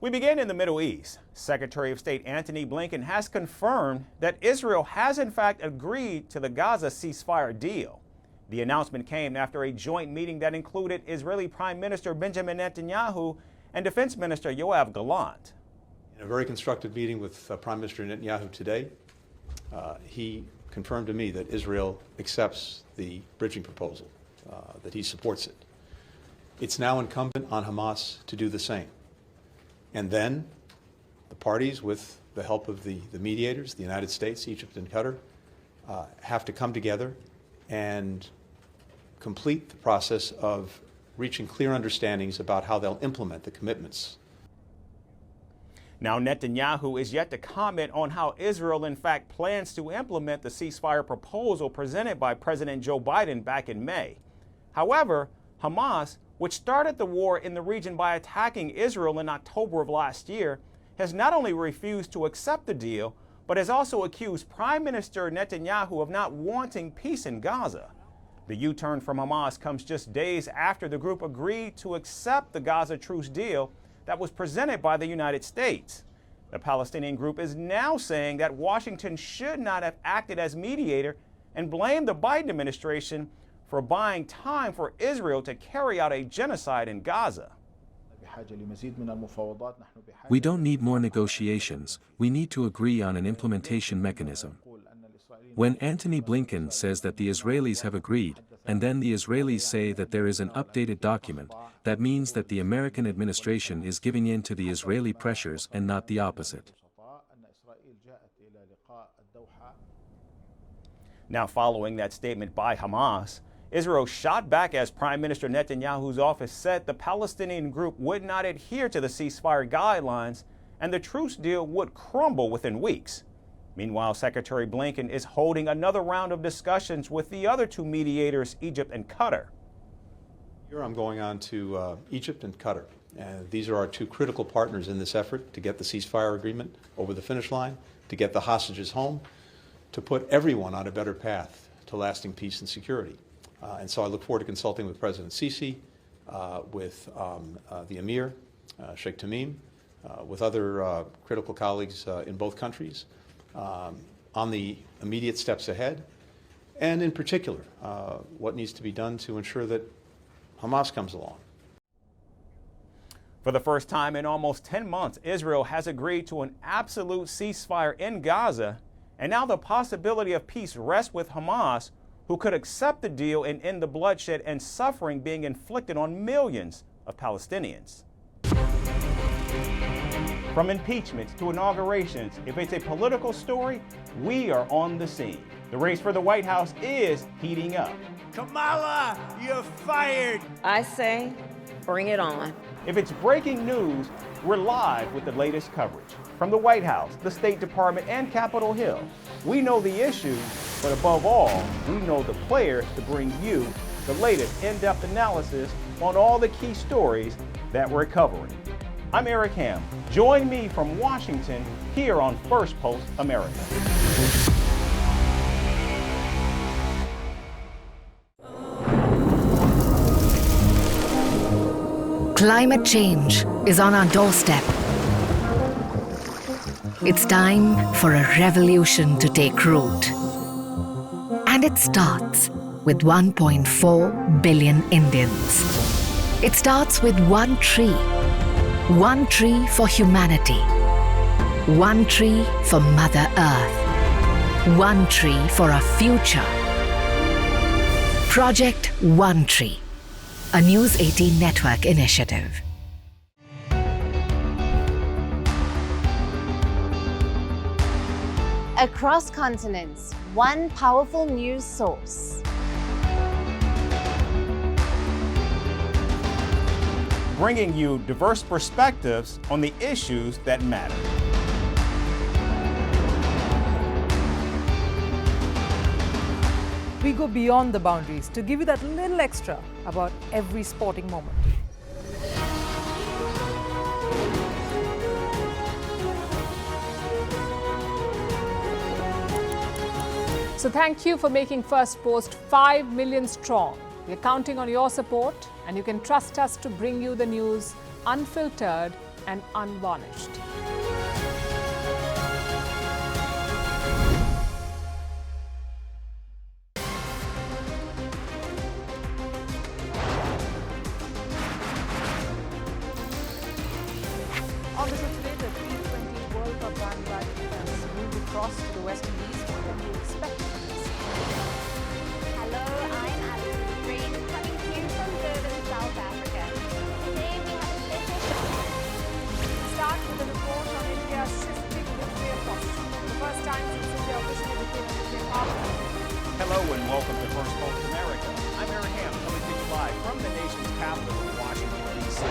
We begin in the Middle East. Secretary of State Antony Blinken has confirmed that Israel has in fact agreed to the Gaza ceasefire deal. The announcement came after a joint meeting that included Israeli Prime Minister Benjamin Netanyahu and Defense Minister Yoav Gallant. In a very constructive meeting with Prime Minister Netanyahu today, he confirmed to me that Israel accepts the bridging proposal, that he supports it. It's now incumbent on Hamas to do the same. And then the parties, with the help of the mediators, the United States, Egypt, and Qatar, have to come together and complete the process of reaching clear understandings about how they'll implement the commitments. Now, Netanyahu is yet to comment on how Israel, in fact, plans to implement the ceasefire proposal presented by President Joe Biden back in May. However, Hamas, which started the war in the region by attacking Israel in October of last year, has not only refused to accept the deal, but has also accused Prime Minister Netanyahu of not wanting peace in Gaza. The U-turn from Hamas comes just days after the group agreed to accept the Gaza Truce deal that was presented by the United States. The Palestinian group is now saying that Washington should not have acted as mediator and blamed the Biden administration for buying time for Israel to carry out a genocide in Gaza. We don't need more negotiations, we need to agree on an implementation mechanism. When Antony Blinken says that the Israelis have agreed, and then the Israelis say that there is an updated document, that means that the American administration is giving in to the Israeli pressures and not the opposite. Now, following that statement by Hamas, Israel shot back as Prime Minister Netanyahu's office said the Palestinian group would not adhere to the ceasefire guidelines and the truce deal would crumble within weeks. Meanwhile, Secretary Blinken is holding another round of discussions with the other two mediators, Egypt and Qatar. Here I'm going on to Egypt and Qatar. These are our two critical partners in this effort to get the ceasefire agreement over the finish line, to get the hostages home, to put everyone on a better path to lasting peace and security. And so I look forward to consulting with President Sisi, with the Emir, Sheikh Tamim, with other critical colleagues in both countries on the immediate steps ahead, and in particular, what needs to be done to ensure that Hamas comes along. For the first time in almost 10 months, Israel has agreed to an absolute ceasefire in Gaza, and now the possibility of peace rests with Hamas, who could accept the deal and end the bloodshed and suffering being inflicted on millions of Palestinians. From impeachments to inaugurations, if it's a political story, we are on the scene. The race for the White House is heating up. Kamala, you're fired! I say, bring it on. If it's breaking news, we're live with the latest coverage. From the White House, the State Department, and Capitol Hill, we know the issues, but above all, we know the players to bring you the latest in-depth analysis on all the key stories that we're covering. I'm Eric Ham. Join me from Washington here on Firstpost America. Climate change is on our doorstep. It's time for a revolution to take root. And it starts with 1.4 billion Indians. It starts with one tree. One tree for humanity. One tree for Mother Earth. One tree for our future. Project One Tree, a News 18 network initiative. Across continents, one powerful news source. Bringing you diverse perspectives on the issues that matter. We go beyond the boundaries to give you that little extra about every sporting moment. So thank you for making Firstpost 5 million strong. We're counting on your support, and you can trust us to bring you the news unfiltered and unvarnished. On the show today, the T20 World Cup bandwagon has moved across to the West Indies. What can we expect from this? Hello, I'm Alison Green, coming to you from Durban, South Africa. Today we have a special show. Start with a report on India's shifting nuclear posture. The first time since India officially became a nuclear power. Hello and welcome to Firstpost America. I'm Eric Ham, coming to you live from the nation's capital in Washington, D.C.